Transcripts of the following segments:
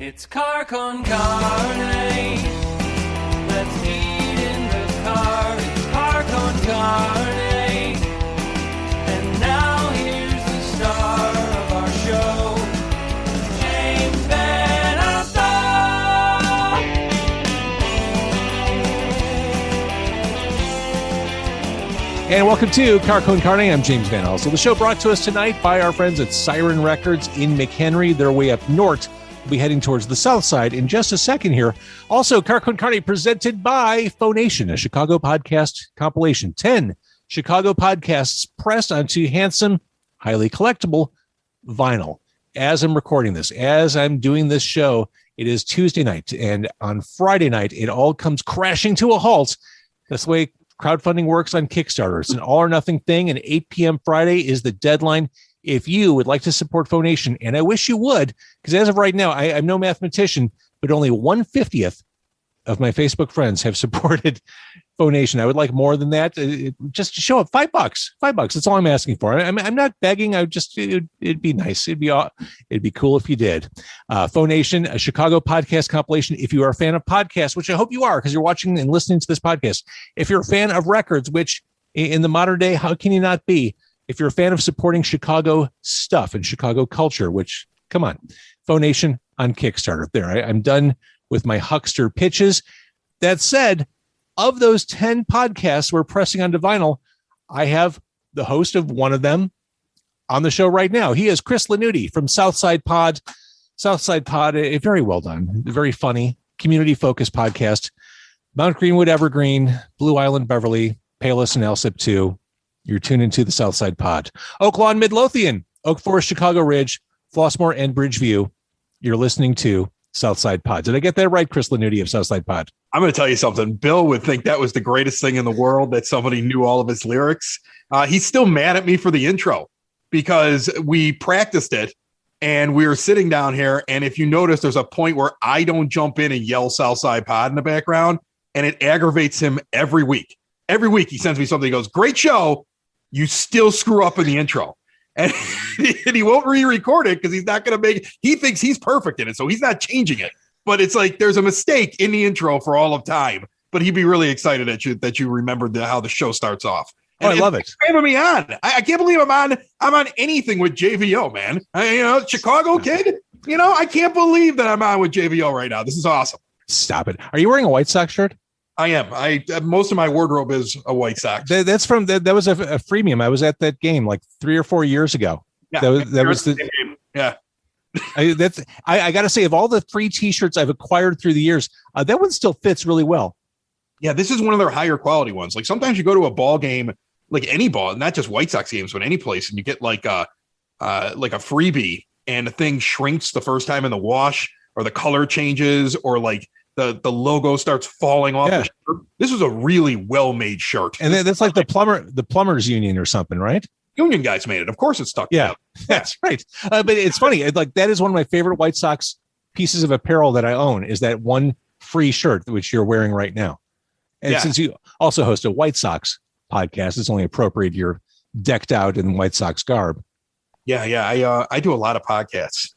It's car con carne. Let's eat in the car. It's car con carne. And now here's the star of our show, James Van Alstyne. And welcome to Car Con Carne. I'm James Van Alstyne. The show brought to us tonight by our friends at Siren Records in McHenry. They're way up north. We'll be heading towards the south side in just a second here. Also, Car Con Carne presented by Phonation, a Chicago podcast compilation. 10 Chicago podcasts pressed onto handsome, highly collectible vinyl. As I'm recording this, as I'm doing this show, it is Tuesday night. And on Friday night, it all comes crashing to a halt. That's the way crowdfunding works on Kickstarter. It's an all or nothing thing. And 8 p.m. Friday is the deadline. If you would like to support Phonation, and I wish you would, because as of right now, I'm no mathematician, but only 1/50th of my Facebook friends have supported Phonation. I would like more than that. Just to show up, $5. $5. That's all I'm asking for. I'm not begging. It'd be nice. It'd be cool if you did. Phonation, a Chicago podcast compilation. If you are a fan of podcasts, which I hope you are, because you're watching and listening to this podcast. If you're a fan of records, which in the modern day, how can you not be? If you're a fan of supporting Chicago stuff and Chicago culture, which, come on, Phonation on Kickstarter. There, I'm done with my huckster pitches. That said, of those 10 podcasts we're pressing onto vinyl, I have the host of one of them on the show right now. He is Chris Lanuti from Southside Pod. Southside Pod, very well done, very funny, community-focused podcast. Mount Greenwood, Evergreen, Blue Island, Beverly, Palos, and Alsip 2. You're tuned into the Southside Pod. Oak Lawn, Midlothian, Oak Forest, Chicago Ridge, Flossmoor, and Bridgeview. You're listening to Southside Pod. Did I get that right, Chris Lanuti of Southside Pod? I'm going to tell you something. Bill would think that was the greatest thing in the world, that somebody knew all of his lyrics. He's still mad at me for the intro because we practiced it and we were sitting down here. And if you notice, there's a point where I don't jump in and yell Southside Pod in the background, and it aggravates him every week. Every week he sends me something. He goes, "Great show. You still screw up in the intro." And he won't re-record it because he's not going to make it. He thinks he's perfect in it, so he's not changing it. But it's like there's a mistake in the intro for all of time. But he'd be really excited that you remembered how the show starts off. And I love it. Having me on. I can't believe I'm on anything with JVO, man. Chicago kid. I can't believe that I'm on with JVO right now. This is awesome. Stop it. Are you wearing a White Sox shirt? I am. Most of my wardrobe is a White Sox. That's from that was a freemium. I was at that game like 3 or 4 years ago. Yeah, that was the game. Yeah. I got to say, of all the free T-shirts I've acquired through the years, that one still fits really well. Yeah, this is one of their higher quality ones. Like sometimes you go to a ball game, like any ball, not just White Sox games, but any place, and you get like a freebie, and the thing shrinks the first time in the wash, or the color changes, or like the logo starts falling off. Yeah. The shirt. This was a really well-made shirt. And that's like the plumbers union or something, right? Union guys made it. Of course it's stuck. Yeah, that's right. But it's funny. Like that is one of my favorite White Sox pieces of apparel that I own is that one free shirt, which you're wearing right now. And since you also host a White Sox podcast, it's only appropriate you're decked out in White Sox garb. Yeah. I do a lot of podcasts.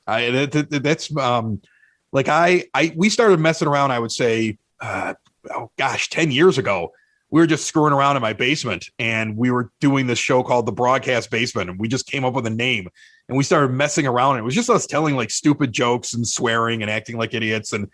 We started messing around, I would say, 10 years ago. We were just screwing around in my basement, and we were doing this show called The Broadcast Basement, and we just came up with a name, and we started messing around. And it was just us telling like stupid jokes and swearing and acting like idiots. And,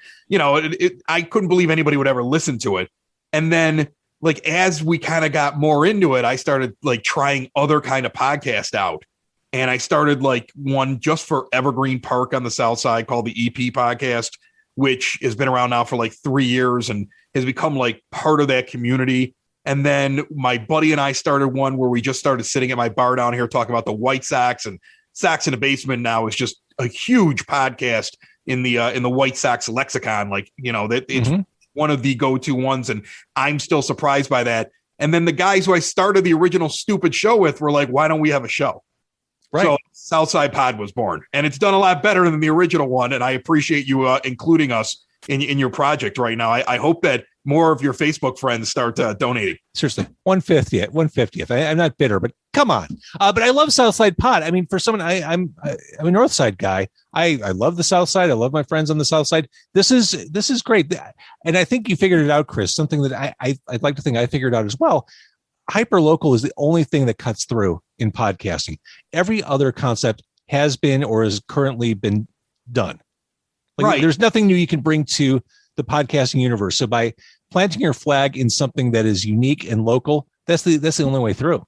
I couldn't believe anybody would ever listen to it. And then like, as we kind of got more into it, I started like trying other kind of podcasts out. And I started like one just for Evergreen Park on the South Side called the EP Podcast, which has been around now for like 3 years and has become like part of that community. And then my buddy and I started one where we just started sitting at my bar down here talking about the White Sox, and Sox in the Basement now is just a huge podcast in the White Sox lexicon. Like, that it's one of the go-to ones. And I'm still surprised by that. And then the guys who I started the original stupid show with were like, why don't we have a show? Right. So Southside Pod was born, and it's done a lot better than the original one. And I appreciate you including us in your project right now. I hope that more of your Facebook friends start donating. Seriously, 150th. I'm not bitter, but come on. But I love Southside Pod. I mean, for someone, I'm a North Side guy. I love the South Side. I love my friends on the South Side. This is great, and I think you figured it out, Chris. Something that I'd like to think I figured out as well. Hyperlocal is the only thing that cuts through in podcasting. Every other concept has been or has currently been done. Like, there's nothing new you can bring to the podcasting universe. So by planting your flag in something that is unique and local, that's the only way through.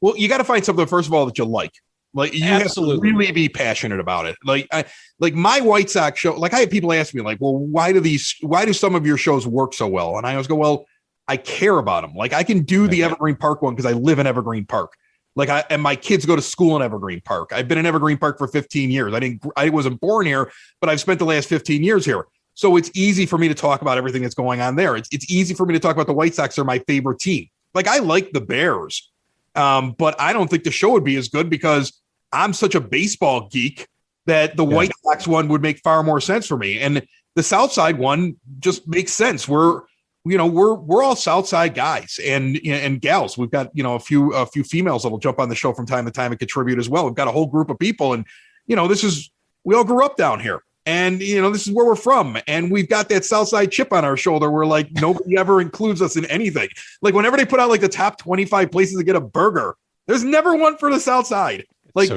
Well, you got to find something, first of all, that you like. Like, you Absolutely. have to really be passionate about it. Like my White Sox show, like, I have people ask me, like, well, why do some of your shows work so well? And I always go, well, I care about them. Like, I can do the Evergreen Park one because I live in Evergreen Park. And my kids go to school in Evergreen Park. I've been in Evergreen Park for 15 years. I wasn't born here, but I've spent the last 15 years here. So it's easy for me to talk about everything that's going on there. It's easy for me to talk about the White Sox. They're my favorite team. Like, I like the Bears, but I don't think the show would be as good because I'm such a baseball geek that the White Sox one would make far more sense for me. And the South Side one just makes sense. We're all South Side guys and gals. We've got, a few females that will jump on the show from time to time and contribute as well. We've got a whole group of people, and we all grew up down here, and this is where we're from, and we've got that South Side chip on our shoulder where, like, nobody ever includes us in anything. Like, whenever they put out like the top 25 places to get a burger, there's never one for the South Side. Like,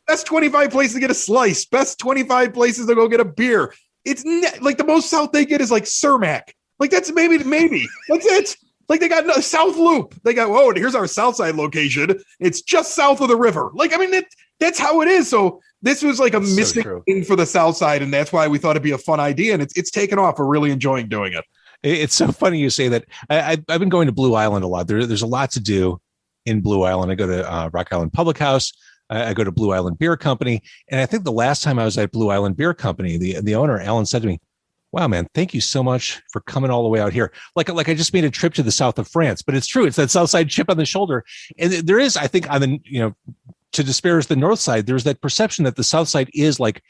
best 25 places to get a slice, best 25 places to go get a beer. It's like the most South they get is like Cermak. Like, that's maybe that's it. Like, they got no South Loop. They got, here's our South Side location. It's just south of the river. Like, I mean, that's how it is. So this was like a missing thing for the South Side, and that's why we thought it'd be a fun idea, and it's taken off. We're really enjoying doing it. It's so funny you say that. I've been going to Blue Island a lot. There's a lot to do in Blue Island. I go to Rock Island Public House. I go to Blue Island Beer Company, and I think the last time I was at Blue Island Beer Company, the owner, Alan, said to me, "Wow, man, thank you so much for coming all the way out here." Like I just made a trip to the south of France, but it's true. It's that South Side chip on the shoulder. And there is, I think, on the, to disparage the North Side, there's that perception that the South Side is like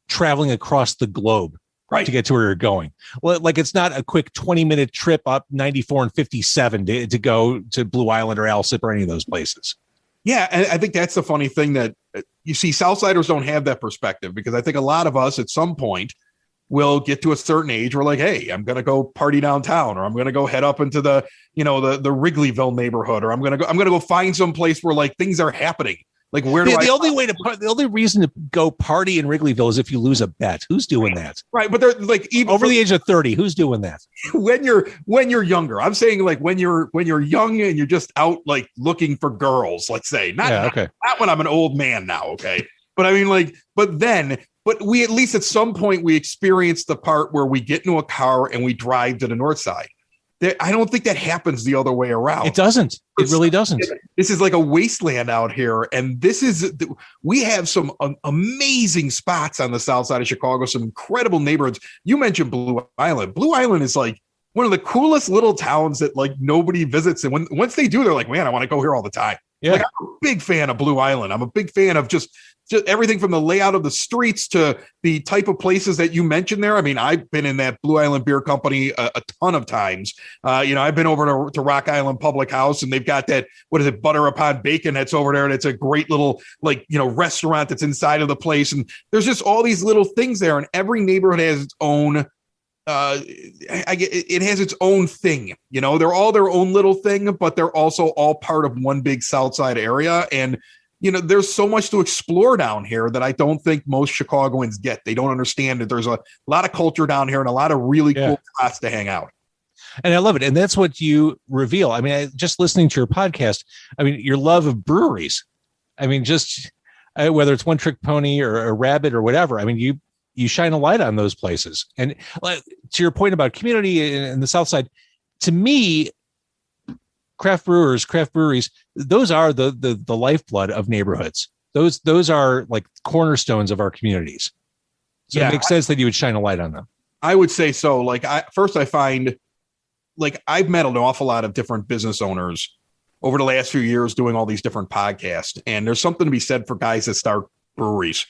traveling across the globe to get to where you're going. Well, like, it's not a quick 20-minute trip up 94 and 57 to go to Blue Island or Alsip or any of those places. Yeah, and I think that's the funny thing that you see. Southsiders don't have that perspective, because I think a lot of us at some point will get to a certain age. We're like, hey, I'm going to go party downtown, or I'm going to go head up into the Wrigleyville neighborhood, or I'm going to go find some place where, like, things are happening. Like, where do the only reason to go party in Wrigleyville is if you lose a bet. Who's doing that? Right. But they're like, even over the age of 30, who's doing that? When you're younger, I'm saying, like, when you're young and you're just out, like, looking for girls, let's say, not when I'm an old man now. Okay. But I mean, but we, at least at some point, we experience the part where we get into a car and we drive to the North Side. I don't think that happens the other way around. It doesn't. It really doesn't. This is like a wasteland out here. And we have some amazing spots on the south side of Chicago, some incredible neighborhoods. You mentioned Blue Island. Blue Island is like one of the coolest little towns that, like, nobody visits. And once they do, they're like, man, I want to go here all the time. Yeah. Like, I'm a big fan of Blue Island. I'm a big fan of just everything from the layout of the streets to the type of places that you mentioned there. I mean, I've been in that Blue Island Beer Company a ton of times. I've been over to Rock Island Public House, and they've got that, Butter Upon Bacon that's over there. And it's a great little, restaurant that's inside of the place. And there's just all these little things there. And every neighborhood has its own, it has its own thing. They're all their own little thing, but they're also all part of one big South Side area. And there's so much to explore down here that I don't think most Chicagoans get. They don't understand that there's a lot of culture down here and a lot of really cool spots to hang out. And I love it. And that's what you reveal. I mean, just listening to your podcast, I mean, your love of breweries. I mean, just whether it's One Trick Pony or a Rabbit or whatever, I mean, you shine a light on those places. And to your point about community in the South Side, to me, craft breweries, those are the lifeblood of neighborhoods. Those are like cornerstones of our communities. So it makes sense that you would shine a light on them. I would say so. Like, I find, like, I've met an awful lot of different business owners over the last few years doing all these different podcasts. And there's something to be said for guys that start breweries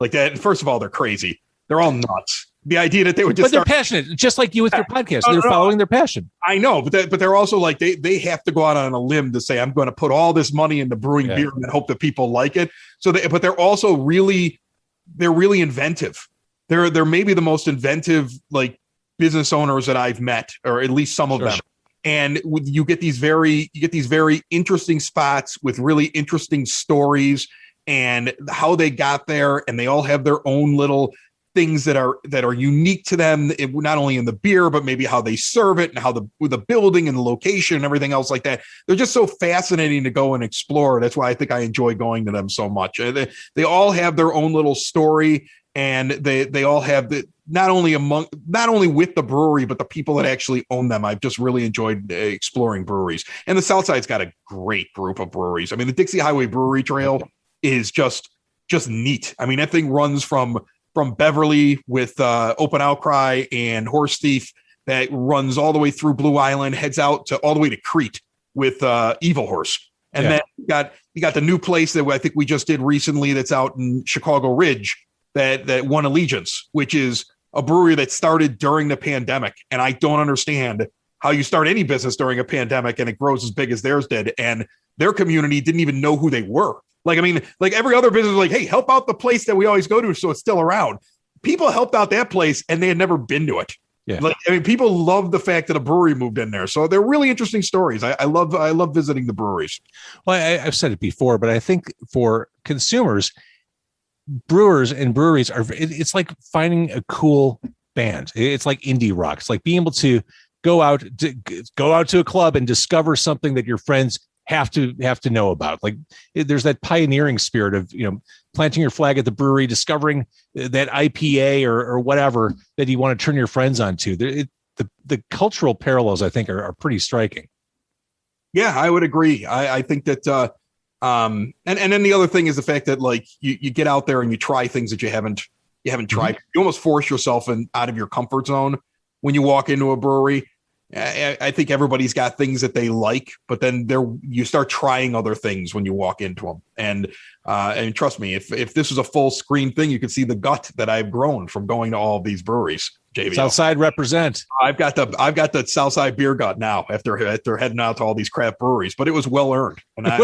like that. And first of all, they're crazy. They're all nuts. the idea that they would just they're passionate, just like you with your podcast. They're following their passion. I know, but they're also like they have to go out on a limb to say, I'm going to put all this money into brewing beer and hope that people like it. So, but they're also really inventive. They're maybe the most inventive like business owners that I've met, or at least some of them. And you get these very interesting spots with really interesting stories and how they got there, and they all have their own little things that are unique to them, not only in the beer, but maybe how they serve it and how the building and the location and everything else like that. They're just so fascinating to go and explore. That's why I think I enjoy going to them so much. They all have their own little story, and they all have not only with the brewery, but the people that actually own them. I've just really enjoyed exploring breweries, and the Southside's got a great group of breweries. I mean, the Dixie Highway Brewery Trail is just neat. I mean, that thing runs from Beverly with Open Outcry and Horse Thief, that runs all the way through Blue Island, heads out to all the way to Crete with Evil Horse. And then you got the new place that I think we just did recently that's out in Chicago Ridge that won Allegiance, which is a brewery that started during the pandemic. And I don't understand how you start any business during a pandemic and it grows as big as theirs did. And their community didn't even know who they were. Like, I mean, like every other business was like, hey, help out the place that we always go to so it's still around. People helped out that place and they had never been to it. Yeah. Like, I mean, people love the fact that a brewery moved in there. So they're really interesting stories. I love visiting the breweries. Well, I've said it before, but I think for consumers, brewers and breweries it's like finding a cool band. It's like indie rock. It's like being able to go out to a club and discover something that your friends have to know about. Like there's that pioneering spirit of, planting your flag at the brewery, discovering that IPA or whatever that you want to turn your friends onto. The cultural parallels, I think, are pretty striking. Yeah, I would agree. I think that, and then the other thing is the fact that like you get out there and you try things that you haven't tried. You almost force yourself out of your comfort zone when you walk into a brewery. I think everybody's got things that they like, but then you start trying other things when you walk into them. And trust me, if this was a full screen thing, you could see the gut that I've grown from going to all of these breweries. JVL. Southside represent. I've got the Southside beer gut now after heading out to all these craft breweries, but it was well earned. And I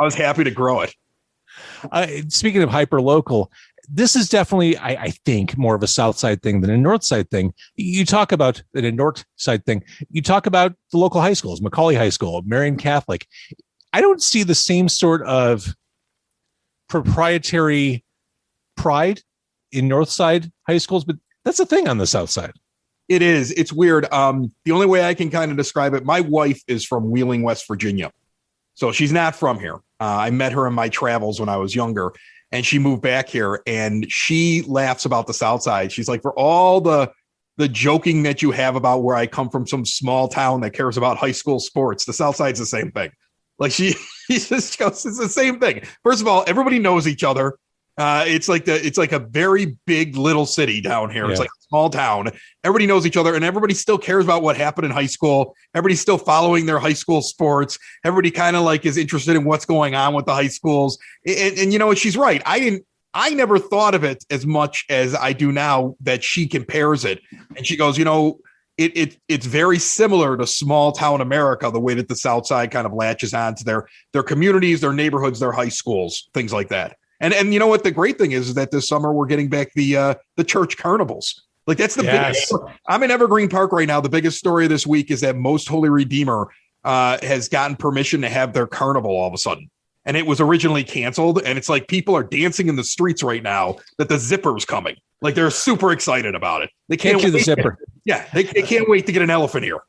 was happy to grow it. Speaking of hyper local, this is definitely, I think, more of a South Side thing than a North Side thing. You talk about a North Side thing. You talk about the local high schools, Macaulay High School, Marian Catholic. I don't see the same sort of proprietary pride in North Side high schools, but that's a thing on the South Side. It is. It's weird. The only way I can kind of describe it, my wife is from Wheeling, West Virginia. So she's not from here. I met her in my travels when I was younger. And she moved back here and she laughs about the South Side. She's like, for all the joking that you have about where I come from, some small town that cares about high school sports, the South Side's the same thing. Like she just goes, it's the same thing. First of all, everybody knows each other. It's like a very big little city down here. Yeah. It's like a small town. Everybody knows each other and everybody still cares about what happened in high school. Everybody's still following their high school sports. Everybody kind of like is interested in what's going on with the high schools. And you know what? She's right. I never thought of it as much as I do now that she compares it. And she goes, it's very similar to small town America, the way that the South Side kind of latches on to their communities, their neighborhoods, their high schools, things like that. And you know what the great thing is that this summer we're getting back the church carnivals. Like that's the biggest. I'm in Evergreen Park right now. The biggest story this week is that Most Holy Redeemer has gotten permission to have their carnival all of a sudden. And it was originally canceled. And it's like people are dancing in the streets right now that the zipper's coming. Like they're super excited about it. They can't do the zipper. Yeah, they can't wait to get an elephant here.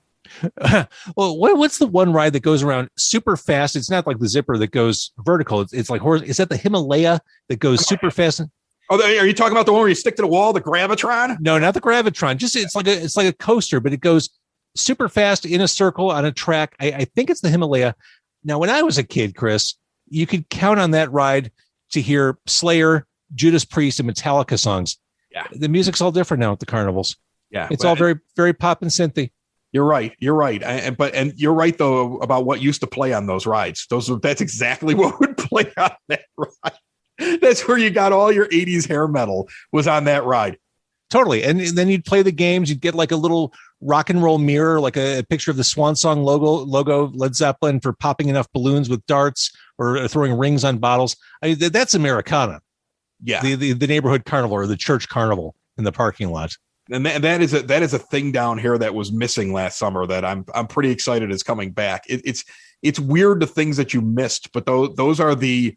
Well, what's the one ride that goes around super fast? It's not like the zipper that goes vertical. It's like horse. Is that the Himalaya that goes super fast? Oh, are you talking about the one where you stick to the wall, the Gravitron? No, not the Gravitron. Just it's like a coaster, but it goes super fast in a circle on a track. I think it's the Himalaya. Now, when I was a kid, Chris, you could count on that ride to hear Slayer, Judas Priest, and Metallica songs. Yeah, the music's all different now at the carnivals. Yeah, it's all very, very pop and synthy. You're right. And you're right though about what used to play on those rides. That's exactly what would play on that ride. That's where you got all your 80s hair metal was on that ride. Totally. And then you'd play the games. You'd get like a little rock and roll mirror, like a picture of the Swan Song logo, Led Zeppelin, for popping enough balloons with darts or throwing rings on bottles. I mean, that's Americana. Yeah. The neighborhood carnival or the church carnival in the parking lot. And that is a thing down here that was missing last summer that I'm pretty excited is coming back. It's weird, the things that you missed, but those are the,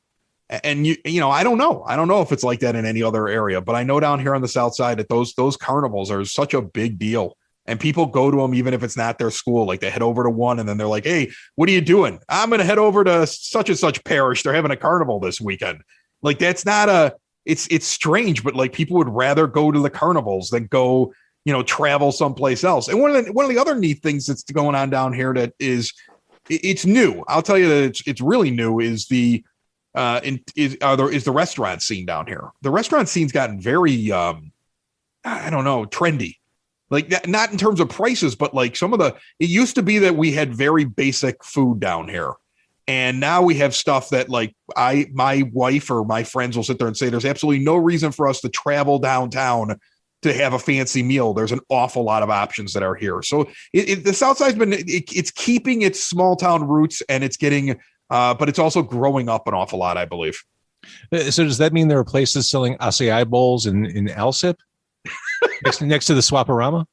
and you know, I don't know if it's like that in any other area, but I know down here on the South Side that those carnivals are such a big deal, and people go to them even if it's not their school. Like they head over to one and then they're like, hey, what are you doing? I'm going to head over to such and such parish. They're having a carnival this weekend. Like that's not it's strange, but like people would rather go to the carnivals than go, you know, travel someplace else. And one of the other neat things that's going on down here that is, it's new. I'll tell you that it's really new is the restaurant scene down here. The restaurant scene's gotten very, I don't know, trendy. Like that, not in terms of prices, but like it used to be that we had very basic food down here. And now we have stuff that like my wife or my friends will sit there and say, there's absolutely no reason for us to travel downtown to have a fancy meal. There's an awful lot of options that are here. So the South Side's it's keeping its small town roots, and it's getting, but it's also growing up an awful lot, I believe. So does that mean there are places selling acai bowls in Alsip next to the Swaparama?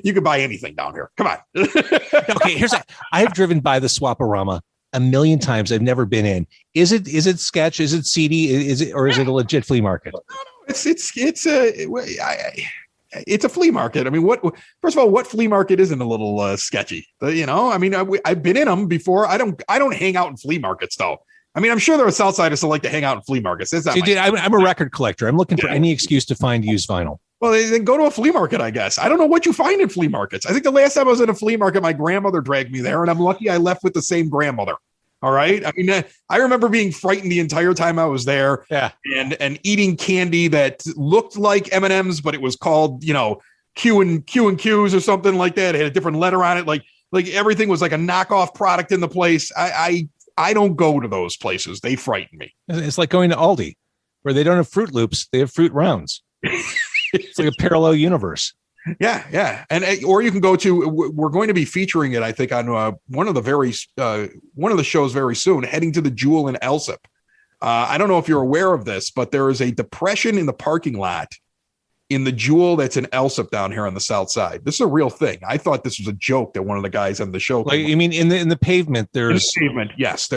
You can buy anything down here. Come on. Okay, I've driven by the Swaparama a million times. I've never been in. Is it sketch? Is it seedy? Is it a legit flea market? It's a flea market. I mean, first of all, what flea market isn't a little sketchy? You know, I mean, I've been in them before. I don't hang out in flea markets though. I mean, I'm sure there are Southsiders that like to hang out in flea markets. I'm a record collector. I'm looking for any excuse to find used vinyl. Well, then go to a flea market, I guess. I don't know what you find in flea markets. I think the last time I was in a flea market, my grandmother dragged me there, and I'm lucky I left with the same grandmother. All right. I mean, I remember being frightened the entire time I was there. Yeah. And eating candy that looked like M&Ms, but it was called, you know, Q and Q's or something like that. It had a different letter on it. Like everything was like a knockoff product in the place. I don't go to those places. They frighten me. It's like going to Aldi, where they don't have Fruit Loops. They have Fruit Rounds. It's like a parallel universe. Yeah. And or you can go to, we're going to be featuring it, I think, on one of the shows very soon, heading to the Jewel in Alsip. I don't know if you're aware of this, but there is a depression in the parking lot in the Jewel that's in Alsip down here on the South Side. This is a real thing. I thought this was a joke that one of the guys on the show. Like, you mean in the pavement? There's pavement. Yes,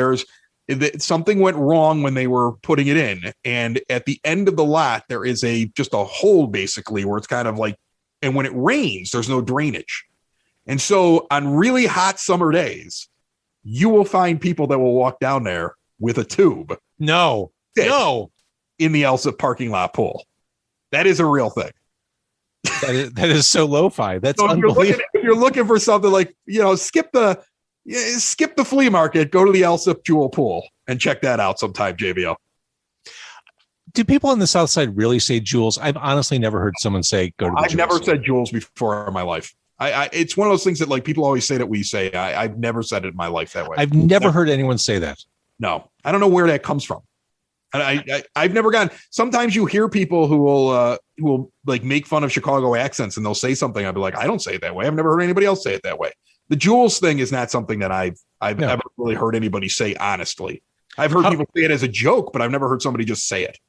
something went wrong when they were putting it in, and at the end of the lot there is just a hole basically where it's kind of like, and when it rains there's no drainage, and so on really hot summer days you will find people that will walk down there with a tube. No, in the Elsa parking lot pool. That is a real thing. That is so lo-fi. That's so unbelievable. If you're looking for something like, you know, skip the flea market, go to the Elsa Jewel pool and check that out sometime, JBL. Do people on the South Side really say jewels? I've honestly never heard someone say go to the I've jewels. Never said jewels before in my life. It's one of those things that like people always say that we say. I've never said it in my life that way. I've never heard anyone say that. No, I don't know where that comes from. And I've never gotten. Sometimes you hear people who will like make fun of Chicago accents, and they'll say something. I'll be like, I don't say it that way. I've never heard anybody else say it that way. The jewels thing is not something that I've ever really heard anybody say honestly. I've heard people say it as a joke, but I've never heard somebody just say it.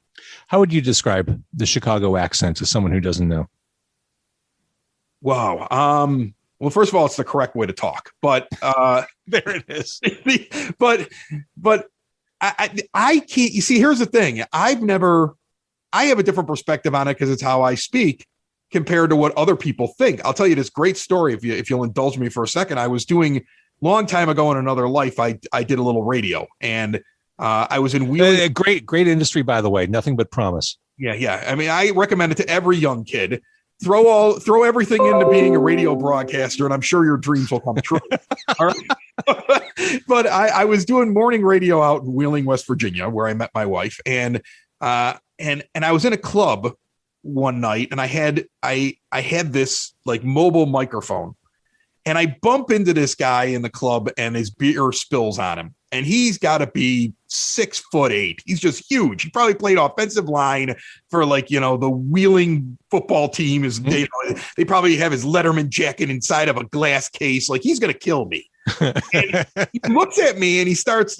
How would you describe the Chicago accent to someone who doesn't know? Wow. Well, first of all, it's the correct way to talk, but there it is. but I can't. You see, here's the thing. I have a different perspective on it because it's how I speak compared to what other people think. I'll tell you this great story if you'll indulge me for a second. I was doing long time ago in another life. I did a little radio, and I was in Wheeling. Great industry, by the way. Nothing but promise. Yeah. I mean, I recommend it to every young kid. Throw everything into being a radio broadcaster, and I'm sure your dreams will come true. All right. But I was doing morning radio out in Wheeling, West Virginia, where I met my wife, and I was in a club one night, and I had this like mobile microphone, and I bump into this guy in the club, and his beer spills on him, and he's got to be 6'8". He's just huge. He probably played offensive line for the Wheeling football team. They probably have his Letterman jacket inside of a glass case. Like, he's going to kill me. And he looks at me and he starts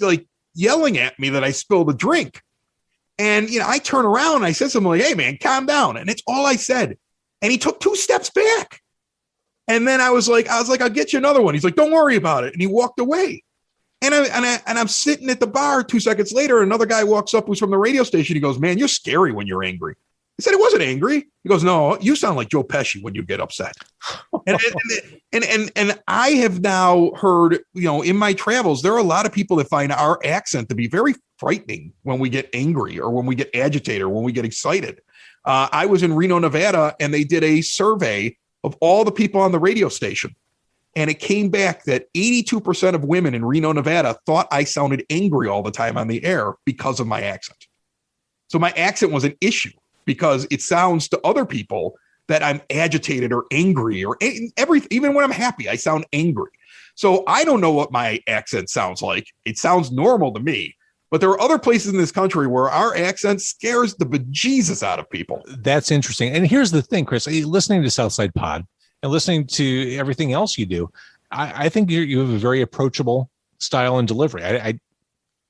yelling at me that I spilled a drink. And, I turn around and I said something like, "Hey man, calm down." And it's all I said. And he took 2 steps back. And then I was like, "I'll get you another one." He's like, "Don't worry about it." And he walked away. And I'm sitting at the bar 2 seconds later. Another guy walks up who's from the radio station. He goes, "Man, you're scary when you're angry." I said, "It wasn't angry." He goes, "No, you sound like Joe Pesci when you get upset." And I have now heard, in my travels, there are a lot of people that find our accent to be very frightening when we get angry or when we get agitated or when we get excited. I was in Reno, Nevada, and they did a survey of all the people on the radio station. And it came back that 82% of women in Reno, Nevada thought I sounded angry all the time on the air because of my accent. So my accent was an issue because it sounds to other people that I'm agitated or angry or even when I'm happy, I sound angry. So I don't know what my accent sounds like. It sounds normal to me. But there are other places in this country where our accent scares the bejesus out of people. That's interesting. And here's the thing, Chris, listening to Southside Pod and listening to everything else you do, I think you have a very approachable style and delivery.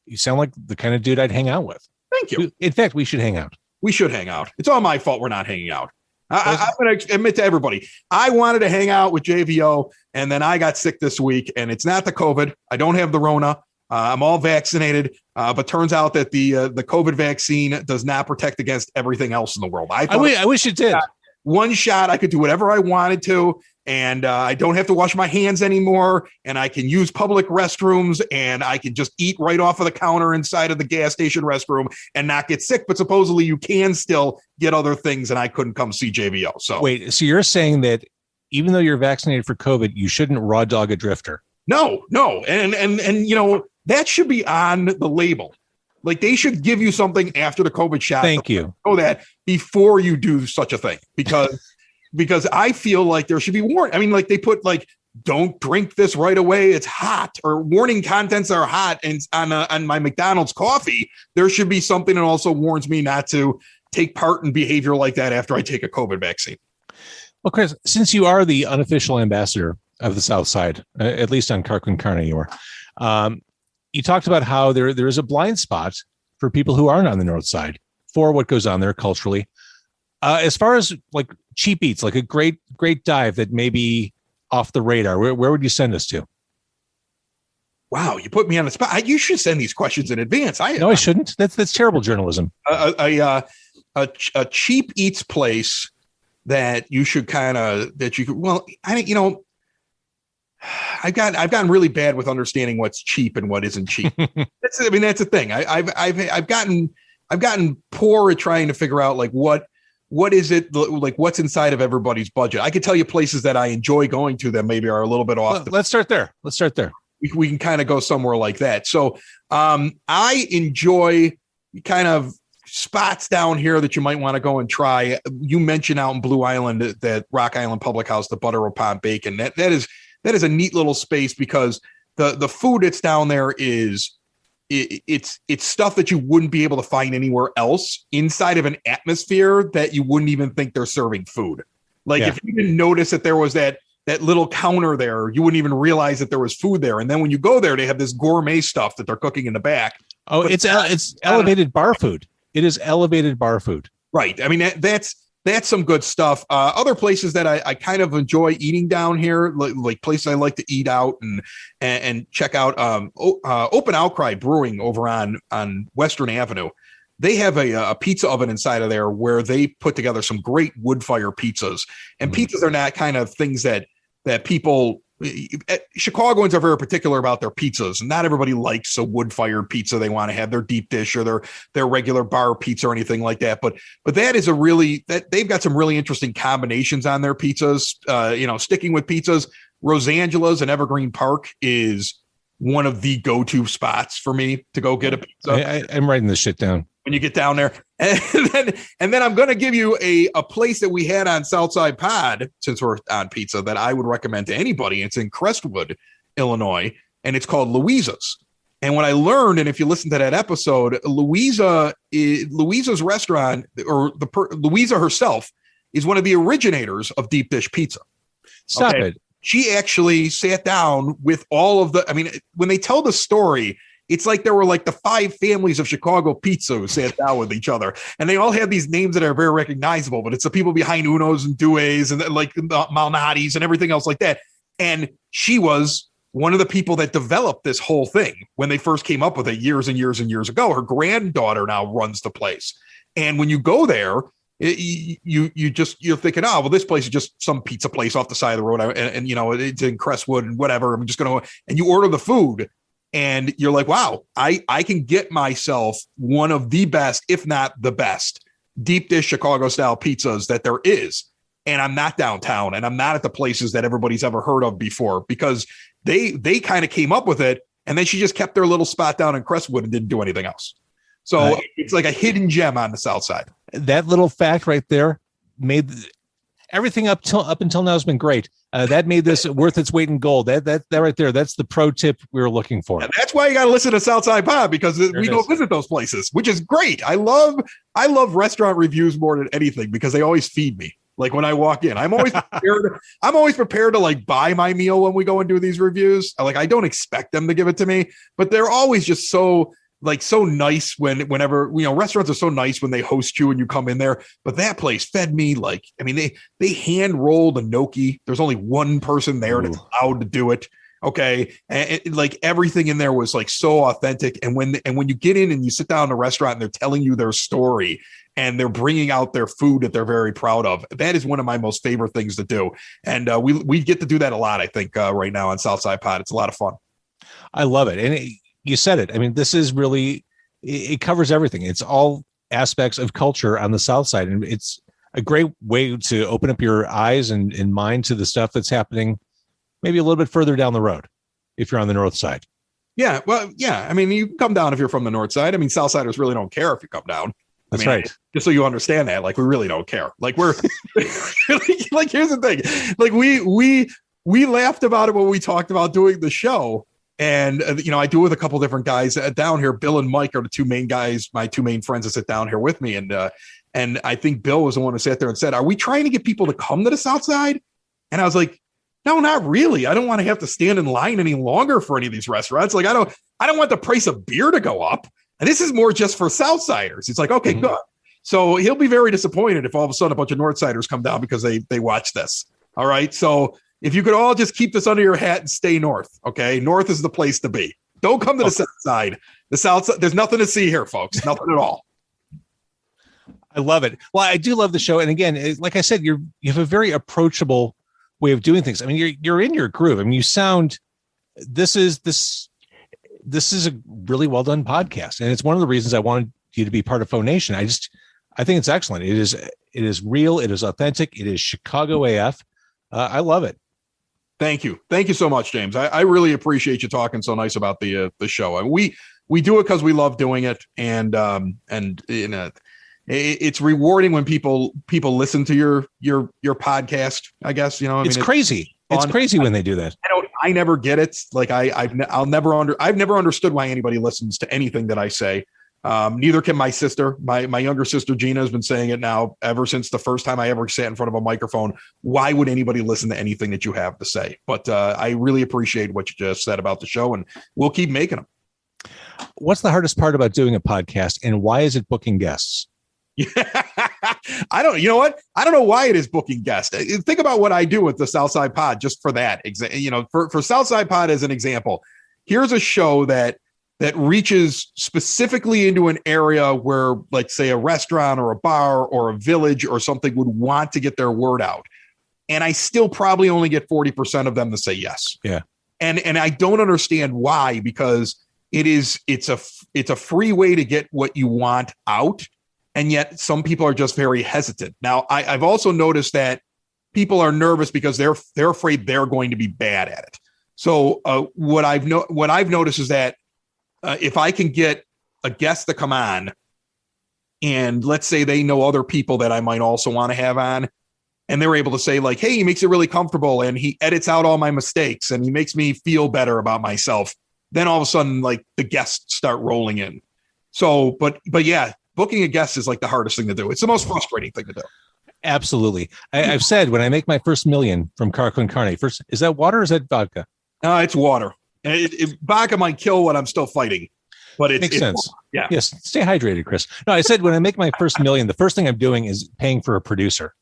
You sound like the kind of dude I'd hang out with. Thank you. In fact, we should hang out. We should hang out. It's all my fault we're not hanging out. I'm going to admit to everybody, I wanted to hang out with JVO, and then I got sick this week, and it's not the COVID. I don't have the Rona. I'm all vaccinated, but turns out that the COVID vaccine does not protect against everything else in the world. I wish it did. One shot, I could do whatever I wanted to, and I don't have to wash my hands anymore, and I can use public restrooms, and I can just eat right off of the counter inside of the gas station restroom and not get sick. But supposedly you can still get other things, and I couldn't come see JVO. So wait, so you're saying that even though you're vaccinated for COVID, you shouldn't raw dog a drifter? No, and that should be on the label. Like, they should give you something after the COVID shot. Thank you. Know that before you do such a thing, because I feel like there should be warning. I mean, like, they put don't drink this right away, it's hot, or warning contents are hot. And on my McDonald's coffee, there should be something that also warns me not to take part in behavior like that after I take a COVID vaccine. Well, Chris, since you are the unofficial ambassador of the South Side, at least on Car Con Carne, you are. You talked about how there is a blind spot for people who aren't on the North Side for what goes on there culturally. As far as cheap eats, like a great dive that may be off the radar, where would you send us to? Wow, you put me on the spot. You should send these questions in advance. I shouldn't. That's terrible journalism. A cheap eats place that you should I've gotten really bad with understanding what's cheap and what isn't cheap. That's the thing. I've gotten poor at trying to figure out what is it, what's inside of everybody's budget. I could tell you places that I enjoy going to that maybe are a little bit off. Let's start there. We can kind of go somewhere like that. So I enjoy kind of spots down here that you might want to go and try. You mentioned out in Blue Island, that Rock Island Public House, the Butter Upon Bacon. That is a neat little space because the food that's down there is it's stuff that you wouldn't be able to find anywhere else inside of an atmosphere that you wouldn't even think they're serving food. If you didn't notice that there was that little counter there, you wouldn't even realize that there was food there. And then when you go there, they have this gourmet stuff that they're cooking in the back. Oh, it's elevated bar food. It is elevated bar food. Right. I mean, that's some good stuff. Other places that I kind of enjoy eating down here, like places I like to eat out and check out. Open Outcry Brewing over on Western Avenue. They have a pizza oven inside of there where they put together some great wood fire pizzas. And pizzas are not kind of things that people. Chicagoans are very particular about their pizzas, and not everybody likes a wood-fired pizza. They want to have their deep dish or their regular bar pizza or anything like that. But that is they've got some really interesting combinations on their pizzas. Sticking with pizzas, Rosangela's in Evergreen Park is one of the go-to spots for me to go get a pizza. I'm writing this shit down. When you get down there. And then I'm going to give you a place that we had on Southside Pod, since we're on pizza, that I would recommend to anybody. It's in Crestwood, Illinois, and it's called Louisa's. And what I learned, and if you listen to that episode, Louisa's restaurant, or Louisa herself, is one of the originators of deep dish pizza. Stop it. She actually sat down with all of when they tell the story, it's like there were like the 5 families of Chicago pizza who sat down with each other. And they all have these names that are very recognizable, but it's the people behind Uno's and Due's and like the Malnati's and everything else like that. And she was one of the people that developed this whole thing when they first came up with it years and years and years ago. Her granddaughter now runs the place. And when you go there, you're thinking, oh, well, this place is just some pizza place off the side of the road. And you know, it's in Crestwood and whatever. I'm just going to, and you order the food and you're like, wow, I can get myself one of the best, if not the best, deep dish Chicago style pizzas that there is. And I'm not downtown and I'm not at the places that everybody's ever heard of before, because they kind of came up with it. And then she just kept their little spot down in Crestwood and didn't do anything else. So it's like a hidden gem on the South Side. That little fact right there made everything up until now has been great. That made this worth its weight in gold. That right there, that's the pro tip we were looking for. And that's why you got to listen to Southside Pod, because we go visit those places, which is great. I love restaurant reviews more than anything because they always feed me. Like when I walk in, I'm always prepared to like buy my meal when we go and do these reviews. Like I don't expect them to give it to me, but they're always just so nice whenever, you know, restaurants are so nice when they host you and you come in there. But that place fed me like, I mean, they hand rolled a gnocchi. There's only one person there that's allowed to do it. Okay. And like everything in there was like so authentic. And when you get in and you sit down in a restaurant and they're telling you their story and they're bringing out their food that they're very proud of, that is one of my most favorite things to do. And we get to do that a lot, I think, right now on Southside Pod. It's a lot of fun. I love it. And you said it. I mean, this is really, it covers everything. It's all aspects of culture on the South Side. And it's a great way to open up your eyes and mind to the stuff that's happening maybe a little bit further down the road if you're on the North Side. Yeah. Well, yeah. I mean, you can come down if you're from the North Side. I mean, Southsiders really don't care if you come down. That's right. Just so you understand that, like, we really don't care. Like we're like, here's the thing. Like we laughed about it when we talked about doing the show. And, you know, I do it with a couple different guys down here. Bill and Mike are the 2 main guys, my 2 main friends that sit down here with me. And I think Bill was the one who sat there and said, are we trying to get people to come to the South Side? And I was like, no, not really. I don't want to have to stand in line any longer for any of these restaurants. Like, I don't want the price of beer to go up. And this is more just for Southsiders. It's like, okay, good. So he'll be very disappointed if all of a sudden a bunch of Northsiders come down because they watch this. All right. So if you could all just keep this under your hat and stay north. Okay. North is the place to be. Don't come to the South Side. The South Side, there's nothing to see here, folks. Nothing at all. I love it. Well, I do love the show. And again, like I said, you have a very approachable way of doing things. I mean, you're in your groove. I mean, you sound, this is a really well done podcast. And it's one of the reasons I wanted you to be part of Phonation. I think it's excellent. It is real. It is authentic. It is Chicago AF. I love it. Thank you. Thank you so much, James. I really appreciate you talking so nice about the show. And we do it because we love doing it. And you know, it's rewarding when people listen to your podcast, I guess, you know, it's crazy. It's crazy when they do that. I never get it. Like I've never understood why anybody listens to anything that I say. Neither can my sister. My younger sister, Gina, has been saying it now ever since the first time I ever sat in front of a microphone. Why would anybody listen to anything that you have to say? But I really appreciate what you just said about the show, and we'll keep making them. What's the hardest part about doing a podcast, and why is it booking guests? You know what? I don't know why it is booking guests. Think about what I do with the Southside Pod, just for that. You know, for Southside Pod as an example, here's a show that reaches specifically into an area where, let's say, a restaurant or a bar or a village or something would want to get their word out. And I still probably only get 40% of them to say yes. Yeah. And I don't understand why, because it's a free way to get what you want out. And yet some people are just very hesitant. Now, I've also noticed that people are nervous because they're afraid they're going to be bad at it. So what I've noticed is that if I can get a guest to come on, and let's say they know other people that I might also want to have on, and they're able to say like, hey, he makes it really comfortable and he edits out all my mistakes and he makes me feel better about myself. then all of a sudden, like the guests start rolling in. So, but yeah, booking a guest is like the hardest thing to do. It's the most frustrating thing to do. Absolutely. I've said when I make my first million from Car Con Carne, first, is that water or is that vodka? It's water. Vodka might kill what I'm still fighting, but Makes sense. Water. Yeah. Yes. Stay hydrated, Chris. No, I said when I make my first million, the first thing I'm doing is paying for a producer.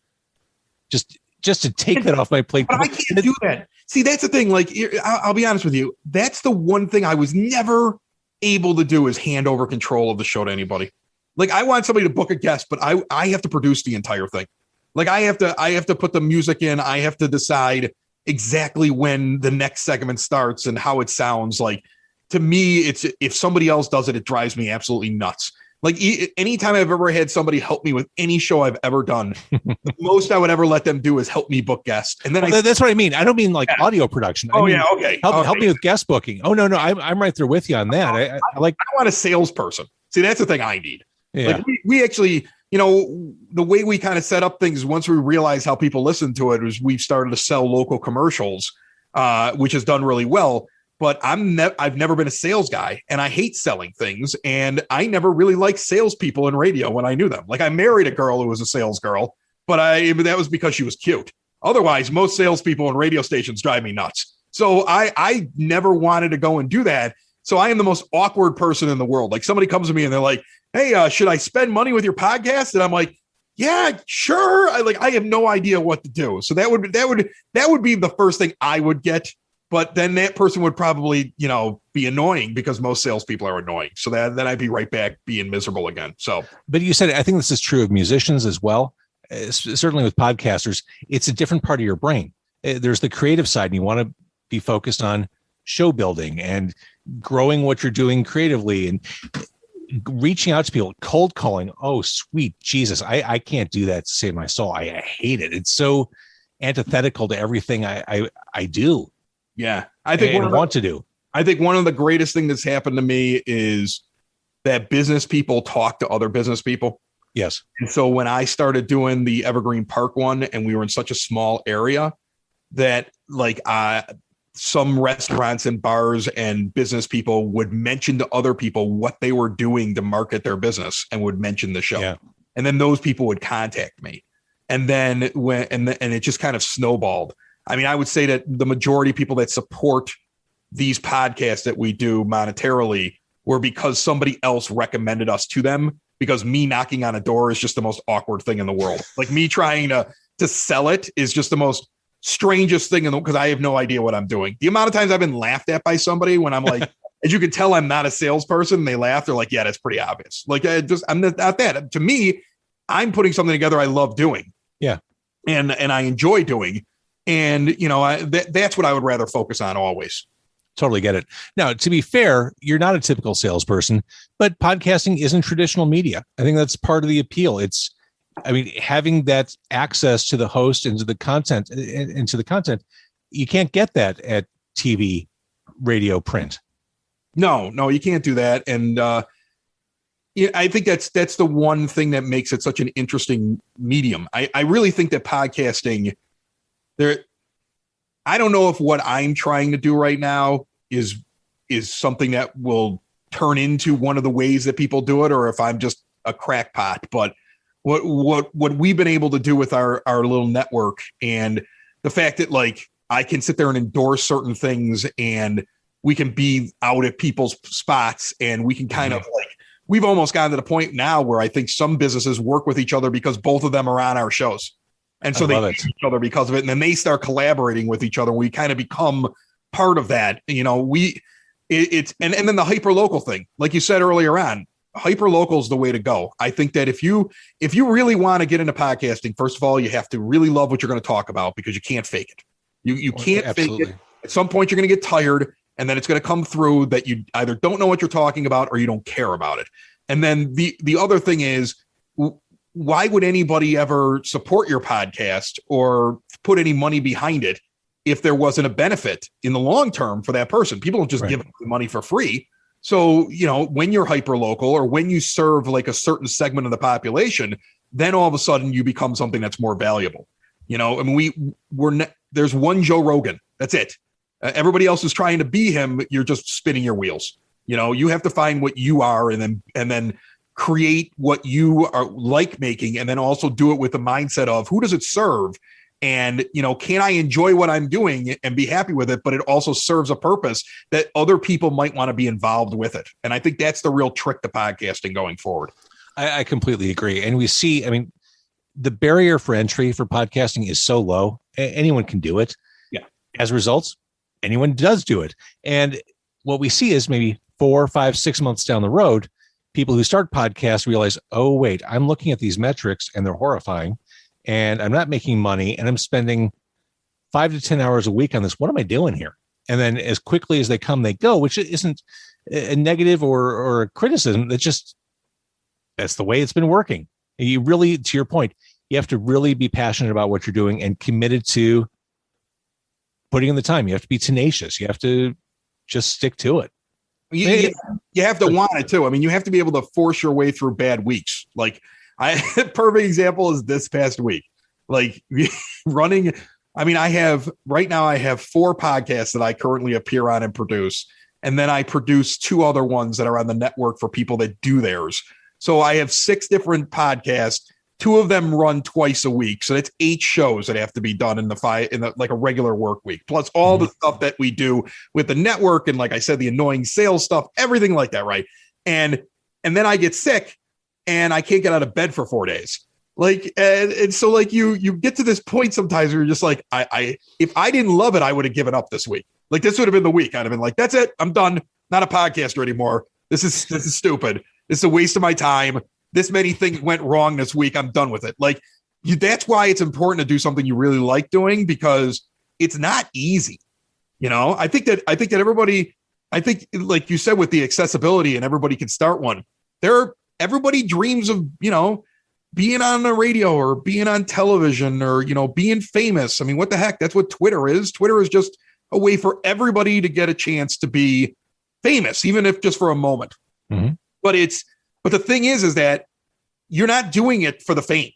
Just to take that off my plate. But I can't do that. See, that's the thing. Like, I'll be honest with you. That's the one thing I was never able to do is hand over control of the show to anybody. Like, I want somebody to book a guest, but I have to produce the entire thing. Like, I have to put the music in. I have to decide exactly when the next segment starts and how it sounds. Like, to me, it's if somebody else does it, it drives me absolutely nuts. Like, anytime I've ever had somebody help me with any show I've ever done, the most I would ever let them do is help me book guests. And then that's what I mean. I don't mean like audio production. I mean, okay. Help me with guest booking. Oh, no, I'm right there with you on that. I want a salesperson. See, that's the thing I need. Yeah. Like we actually, the way we kind of set up things, once we realized how people listen to it, was we've started to sell local commercials, which has done really well. But I've never been a sales guy, and I hate selling things. And I never really liked salespeople in radio when I knew them. Like, I married a girl who was a sales girl, but that was because she was cute. Otherwise, most salespeople in radio stations drive me nuts. So I never wanted to go and do that. So I am the most awkward person in the world. Like, somebody comes to me and they're like, "Hey, should I spend money with your podcast?" And I'm like, "Yeah, sure." I have no idea what to do. So that would be the first thing I would get. But then that person would probably, be annoying because most salespeople are annoying. So then I'd be right back being miserable again. So, but you said, I think this is true of musicians as well. Certainly with podcasters, it's a different part of your brain. There's the creative side, and you want to be focused on show building and growing what you're doing creatively and reaching out to people, cold calling. Oh, sweet Jesus. I can't do that to save my soul. I hate it. It's so antithetical to everything I do. Yeah, I think I want to do. I think one of the greatest things that's happened to me is that business people talk to other business people. Yes. And so when I started doing the Evergreen Park one, and we were in such a small area that some restaurants and bars and business people would mention to other people what they were doing to market their business and would mention the show. Yeah. And then those people would contact me. And then and it just kind of snowballed. I mean, I would say that the majority of people that support these podcasts that we do monetarily were because somebody else recommended us to them, because me knocking on a door is just the most awkward thing in the world. Like, me trying to sell it is just the most strangest thing because I have no idea what I'm doing. The amount of times I've been laughed at by somebody when I'm like, as you can tell, I'm not a salesperson. They laugh. They're like, "Yeah, that's pretty obvious." Like, I'm not that. To me, I'm putting something together I love doing. Yeah. And I enjoy doing. And, that's what I would rather focus on always. Totally get it. Now, to be fair, you're not a typical salesperson, but podcasting isn't traditional media. I think that's part of the appeal. Having that access to the host and to the content you can't get that at TV, radio, print. No, you can't do that. And I think that's the one thing that makes it such an interesting medium. I really think that podcasting, I don't know if what I'm trying to do right now is something that will turn into one of the ways that people do it, or if I'm just a crackpot. But what we've been able to do with our little network, and the fact that, like, I can sit there and endorse certain things, and we can be out at people's spots, and we can kind of we've almost gotten to the point now where I think some businesses work with each other because both of them are on our shows. And so they meet each other because of it. And then they start collaborating with each other. We kind of become part of that. And then the hyper local thing, like you said earlier on, hyper local is the way to go. I think that if you really want to get into podcasting, first of all, you have to really love what you're going to talk about, because you can't fake it. You can't fake it. At some point, you're going to get tired, and then it's going to come through that you either don't know what you're talking about or you don't care about it. And then the other thing is, why would anybody ever support your podcast or put any money behind it if there wasn't a benefit in the long term for that person? People don't just give money for free. So, when you're hyper local, or when you serve like a certain segment of the population, then all of a sudden you become something that's more valuable. There's one Joe Rogan. That's it. Everybody else is trying to be him. You're just spinning your wheels. You know, you have to find what you are and then create what you are like making, and then also do it with the mindset of who does it serve? And, you know, can I enjoy what I'm doing and be happy with it? But it also serves a purpose that other people might want to be involved with it. And I think that's the real trick to podcasting going forward. I completely agree. And we see, I mean, the barrier for entry for podcasting is so low. Anyone can do it. Yeah. As a result, anyone does do it. And what we see is maybe 4, 5, 6 months down the road, people who start podcasts realize, oh, wait, I'm looking at these metrics and they're horrifying, and I'm not making money, and I'm spending 5 to 10 hours a week on this. What am I doing here? And then as quickly as they come, they go, which isn't a negative or a criticism. It's just, that's the way it's been working. You really, to your point, you have to really be passionate about what you're doing and committed to putting in the time. You have to be tenacious. You have to just stick to it. You have to want it too. I mean, you have to be able to force your way through bad weeks. Like, perfect example is this past week. Like running. I mean, I have 4 podcasts that I currently appear on and produce. And then I produce 2 other ones that are on the network for people that do theirs. So I have 6 different podcasts. 2 of them run twice a week. So that's 8 shows that have to be done in like a regular work week, plus all the stuff that we do with the network. And like I said, the annoying sales stuff, everything like that. Right. And then I get sick and I can't get out of bed for 4 days. Like, and so like you get to this point sometimes where you're just like, if I didn't love it, I would have given up this week. Like, this would have been the week. I'd have been like, that's it. I'm done. Not a podcaster anymore. This is stupid. It's a waste of my time. This many things went wrong this week. I'm done with it. Like, that's why it's important to do something you really like doing, because it's not easy. You know, I think that everybody, like you said, with the accessibility and everybody can start one, everybody dreams of, you know, being on the radio or being on television or, you know, being famous. I mean, what the heck? That's what Twitter is. Twitter is just a way for everybody to get a chance to be famous, even if just for a moment. Mm-hmm. But the thing is that you're not doing it for the fame.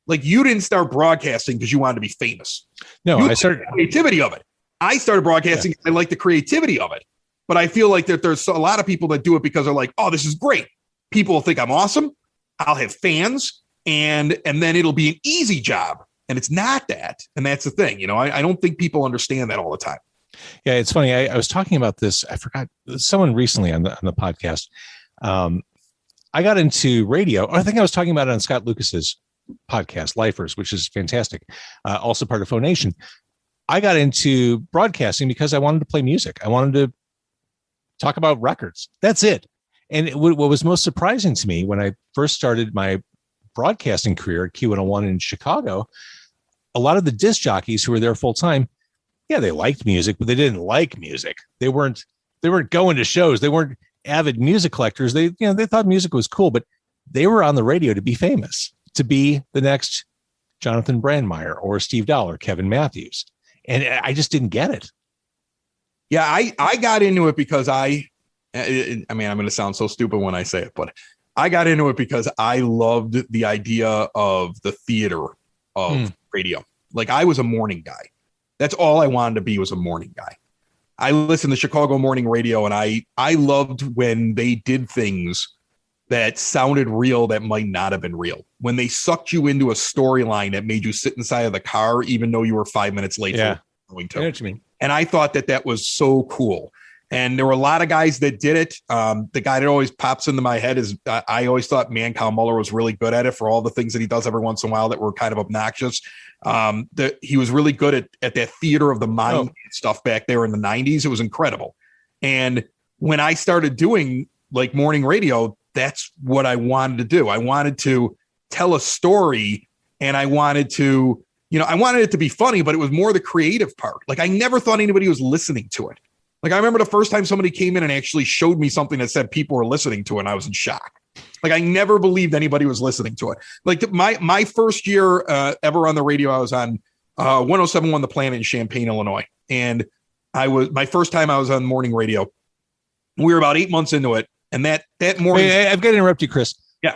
Like, you didn't start broadcasting because you wanted to be famous. No, I started the creativity of it. I started broadcasting. Yeah. I like the creativity of it, but I feel like that there's a lot of people that do it because they're like, oh, this is great. People will think I'm awesome. I'll have fans, and then it'll be an easy job. And it's not that. And that's the thing. You know, I don't think people understand that all the time. Yeah, it's funny. I was talking about this. I forgot, someone recently on the podcast. I got into radio. I think I was talking about it on Scott Lucas's podcast, Lifers, which is fantastic. Also part of Phonation. I got into broadcasting because I wanted to play music. I wanted to talk about records. That's it. And what was most surprising to me when I first started my broadcasting career at Q101 in Chicago, a lot of the disc jockeys who were there full time, yeah, they liked music, but they didn't like music. They weren't going to shows. They weren't avid music collectors. They thought music was cool, but they were on the radio to be famous, to be the next Jonathan Brandmeier or Steve Dahl or Kevin Matthews. And I just didn't get it. Yeah, I got into it because I mean, I'm going to sound so stupid when I say it, but I got into it because I loved the idea of the theater of radio. Like, I was a morning guy. That's all I wanted to be, was a morning guy. I listened to Chicago morning radio, and I loved when they did things that sounded real that might not have been real. When they sucked you into a storyline that made you sit inside of the car, even though you were 5 minutes late. Yeah. Going to. I know what you mean. And I thought that was so cool. And there were a lot of guys that did it. The guy that always pops into my head is I always thought Mancow Muller was really good at it, for all the things that he does every once in a while that were kind of obnoxious. He was really good at that theater of the mind stuff back there in the 90s. It was incredible. And when I started doing like morning radio, that's what I wanted to do. I wanted to tell a story, and I wanted to, I wanted it to be funny, but it was more the creative part. Like, I never thought anybody was listening to it. Like, I remember the first time somebody came in and actually showed me something that said people were listening to it, and I was in shock. Like, I never believed anybody was listening to it. Like, my first year ever on the radio, I was on 107.1 The Planet in Champaign, Illinois. And my first time I was on morning radio. We were about 8 months into it. And that morning. Wait, I've got to interrupt you, Chris. Yeah.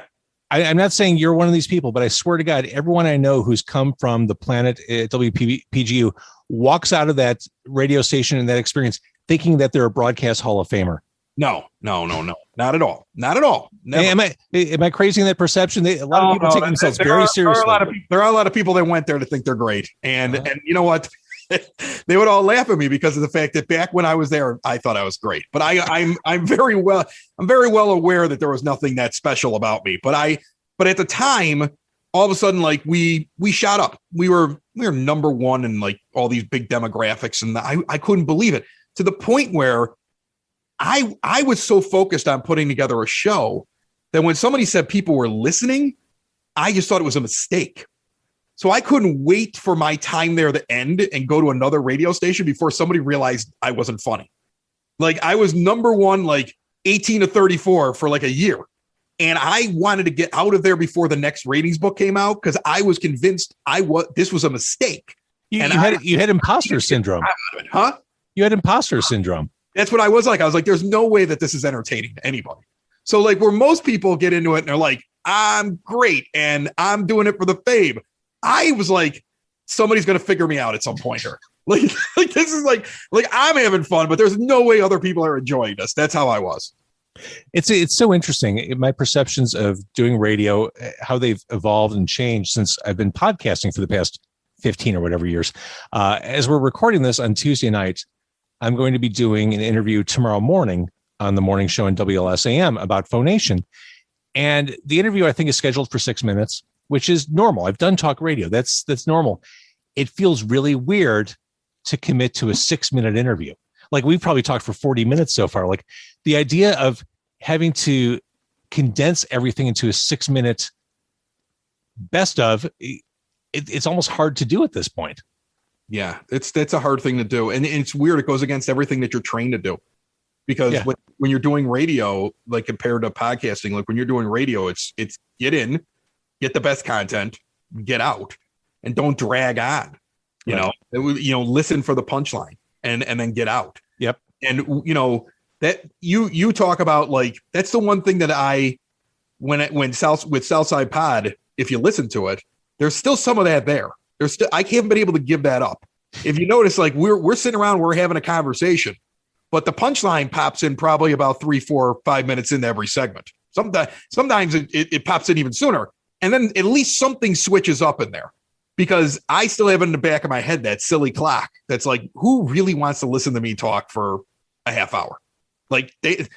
I'm not saying you're one of these people, but I swear to God, everyone I know who's come from The Planet at WPGU walks out of that radio station and that experience thinking that they're a broadcast Hall of Famer. No, not at all. Not at all. Never. Am I crazy in that perception? A lot of people take themselves very seriously. There are a lot of people that went there to think they're great. And you know what? They would all laugh at me because of the fact that back when I was there, I thought I was great. But I'm very well aware that there was nothing that special about me. But at the time, all of a sudden, like we shot up. We were number one in like all these big demographics, and I couldn't believe it, to the point where I was so focused on putting together a show that when somebody said people were listening, I just thought it was a mistake. So I couldn't wait for my time there to end and go to another radio station before somebody realized I wasn't funny. Like I was number one, like 18 to 34 for like a year. And I wanted to get out of there before the next ratings book came out because I was convinced this was a mistake. You had imposter syndrome. Huh? You had imposter syndrome. That's what I was like. I was like, there's no way that this is entertaining to anybody. So like where most people get into it and they're like, I'm great and I'm doing it for the fame. I was like, somebody's going to figure me out at some point here. Like this is like I'm having fun, but there's no way other people are enjoying this. That's how I was. It's so interesting. My perceptions of doing radio, how they've evolved and changed since I've been podcasting for the past 15 or whatever years. As we're recording this on Tuesday night, I'm going to be doing an interview tomorrow morning on the morning show on WLSAM about Phonation. And the interview, I think, is scheduled for 6 minutes, which is normal. I've done talk radio. That's normal. It feels really weird to commit to a 6-minute interview. Like we've probably talked for 40 minutes so far. Like the idea of having to condense everything into a 6-minute best of, it's almost hard to do at this point. Yeah, that's a hard thing to do. And it's weird. It goes against everything that you're trained to do. Because when you're doing radio, like compared to podcasting, like when you're doing radio, it's get in, get the best content, get out, and don't drag on. You know, listen for the punchline and then get out. Yep. And that you talk about, like, that's the one thing that with Southside Pod, if you listen to it, there's still some of that there. I haven't been able to give that up. If you notice, like we're sitting around, we're having a conversation, but the punchline pops in probably about 3, 4, 5 minutes into every segment. Sometimes it pops in even sooner. And then at least something switches up in there, because I still have in the back of my head that silly clock that's like, who really wants to listen to me talk for a half hour? Like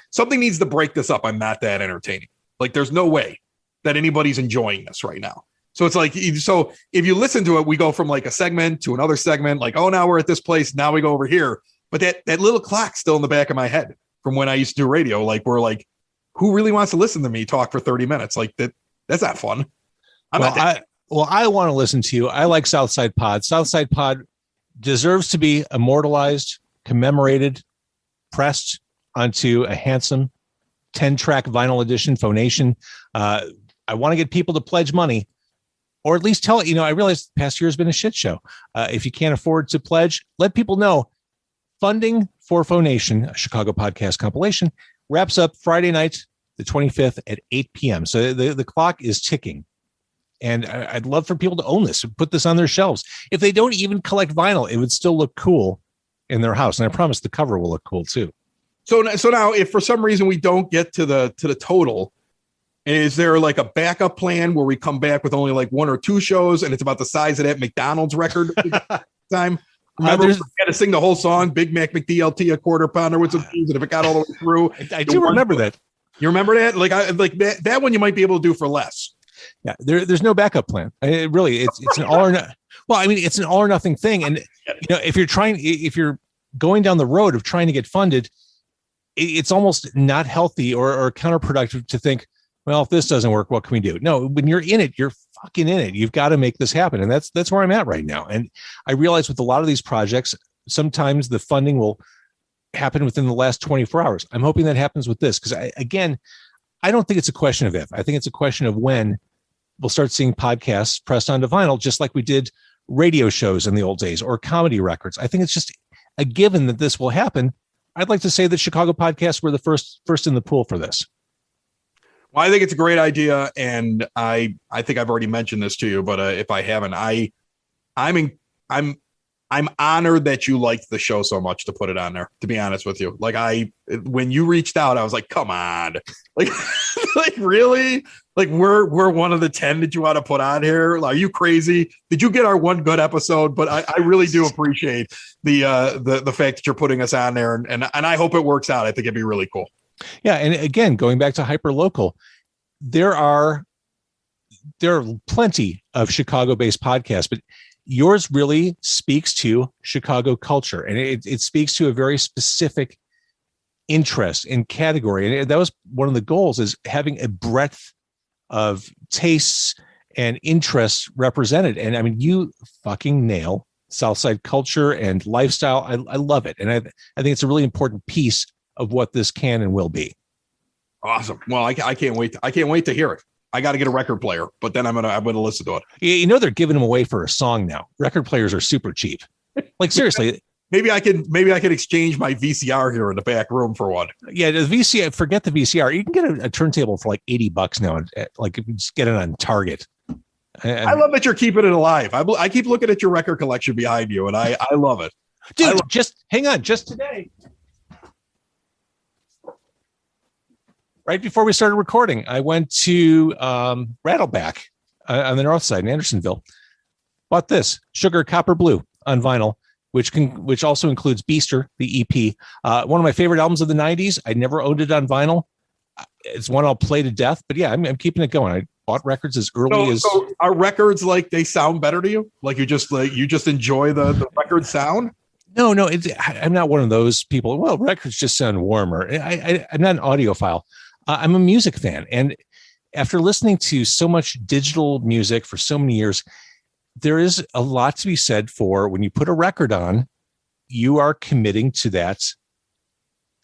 something needs to break this up. I'm not that entertaining. Like there's no way that anybody's enjoying this right now. So it's like, so if you listen to it, we go from like a segment to another segment, like, oh, now we're at this place. Now we go over here. But that little clock's still in the back of my head from when I used to do radio. Like, we're like, who really wants to listen to me talk for 30 minutes? Like that's not fun. I want to listen to you. I like Southside Pod. Southside Pod deserves to be immortalized, commemorated, pressed onto a handsome 10-track vinyl edition, Phonation. I want to get people to pledge money, or at least tell it. I realize the past year has been a shit show. If you can't afford to pledge, let people know. Funding for Phonation, a Chicago podcast compilation, wraps up Friday night, the 25th at 8 p.m. So the clock is ticking. And I'd love for people to own this and put this on their shelves. If they don't even collect vinyl, it would still look cool in their house. And I promise the cover will look cool too. So now, if for some reason we don't get to the total, is there like a backup plan where we come back with only like 1 or 2 shows and it's about the size of that McDonald's record time? Remember, we had to sing the whole song, Big Mac McDLT, a quarter pounder with some cheese, and if it got all the way through. I do remember that. You remember that? Like that one you might be able to do for less. Yeah, there's no backup plan. It's an all or no. Well, I mean, it's an all or nothing thing. And if you're going down the road of trying to get funded, it's almost not healthy or counterproductive to think, well, if this doesn't work, what can we do? No, when you're in it, you're fucking in it. You've got to make this happen. And that's where I'm at right now. And I realize with a lot of these projects, sometimes the funding will happen within the last 24 hours. I'm hoping that happens with this, because I don't think it's a question of if. I think it's a question of when we'll start seeing podcasts pressed onto vinyl, just like we did radio shows in the old days or comedy records. I think it's just a given that this will happen. I'd like to say that Chicago podcasts were the first in the pool for this. Well, I think it's a great idea, and I think I've already mentioned this to you, but if I haven't, I'm I'm honored that you liked the show so much to put it on there, to be honest with you. Like when you reached out, I was like, come on, like, like really? Like we're one of the 10 that you want to put on here. Are you crazy? Did you get our one good episode? But I really do appreciate the fact that you're putting us on there, and I hope it works out. I think it'd be really cool. Yeah. And again, going back to hyperlocal, there are plenty of Chicago-based podcasts, but yours really speaks to Chicago culture, and it speaks to a very specific interest and category. And that was one of the goals, is having a breadth of tastes and interests represented. And I mean, you fucking nail Southside culture and lifestyle. I love it. And I think it's a really important piece of what this can and will be. Awesome. Well, I can't wait. I can't wait to hear it. I got to get a record player, but then I'm gonna listen to it. You know, they're giving them away for a song now. Record players are super cheap. Like seriously. Maybe I can exchange my VCR here in the back room for one. Yeah, the VCR. Forget the VCR. You can get a turntable for like $80 now. Like just get it on Target. I love that you're keeping it alive. I keep looking at your record collection behind you, and I love it, dude. Just hang on. Just today, right before we started recording, I went to Rattleback on the north side in Andersonville. Bought this Sugar Copper Blue on vinyl, which also includes Beaster, the EP. One of my favorite albums of the 90s. I never owned it on vinyl. It's one I'll play to death. But yeah, I'm keeping it going. I bought records as early as. So are records like they sound better to you? Like you just enjoy the record sound? No, I'm not one of those people. Well, records just sound warmer. I'm not an audiophile. I'm a music fan. And after listening to so much digital music for so many years, there is a lot to be said for when you put a record on, you are committing to that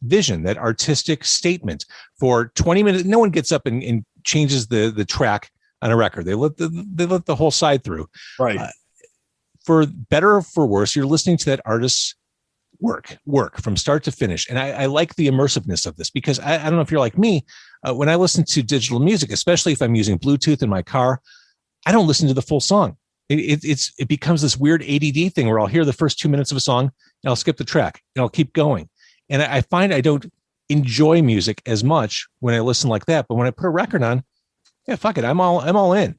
vision, that artistic statement for 20 minutes. No one gets up and changes the track on a record. They let the whole side through. Right. For better or for worse, you're listening to that artist's work from start to finish. And I like the immersiveness of this, because I don't know if you're like me, when I listen to digital music, especially if I'm using Bluetooth in my car, I don't listen to the full song. It becomes this weird ADD thing where I'll hear the first 2 minutes of a song and I'll skip the track and I'll keep going. And I find I don't enjoy music as much when I listen like that. But when I put a record on, yeah, fuck it. I'm all in.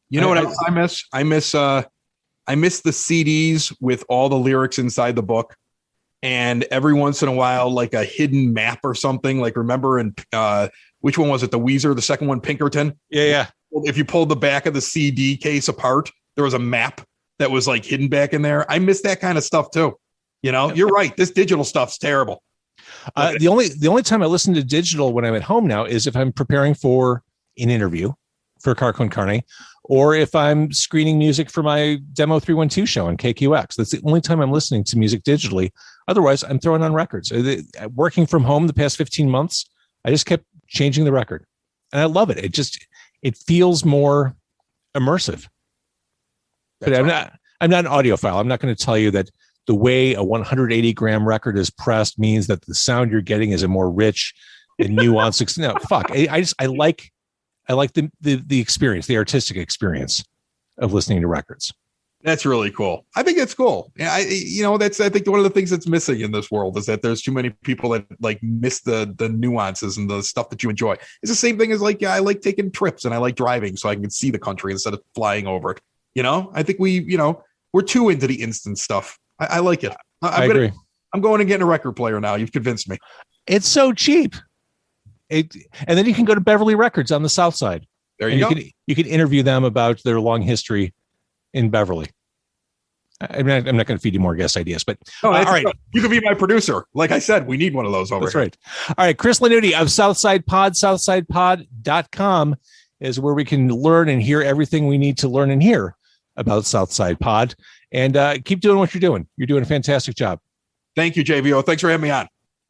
You know what else I miss? I miss the CDs with all the lyrics inside the book. And every once in a while, like a hidden map or something. Like remember in which one was it? The Weezer, the second one, Pinkerton. Yeah. If you pulled the back of the CD case apart, there was a map that was like hidden back in there. I miss that kind of stuff too. You know, you're right. This digital stuff's terrible. The only time I listen to digital when I'm at home now is if I'm preparing for an interview for Car Con Carne, or if I'm screening music for my Demo 312 show on KQX. That's the only time I'm listening to music digitally. Otherwise, I'm throwing on records. Working from home the past 15 months, I just kept changing the record. And I love it. It feels more immersive. But I'm not an audiophile. I'm not going to tell you that the way a 180-gram record is pressed means that the sound you're getting is a more rich and nuanced. No, fuck. I like the experience, the artistic experience of listening to records. That's really cool. I think it's cool. I think one of the things that's missing in this world is that there's too many people that like miss the nuances and the stuff that you enjoy. It's the same thing as like, I like taking trips and I like driving so I can see the country instead of flying over it. You know, I think we're too into the instant stuff. I like it. I agree. I'm going and getting a record player now. You've convinced me. It's so cheap. And then you can go to Beverly Records on the South Side. There you go. You can interview them about their long history in Beverly. I'm not going to feed you more guest ideas, but all right. You can be my producer. Like I said, we need one of those over That's here. Right. All right. Chris Lanuti of Southside Pod, southsidepod.com is where we can learn and hear everything we need to learn and hear about Southside Pod. And keep doing what you're doing. You're doing a fantastic job. Thank you, JVO. Thanks for having me on.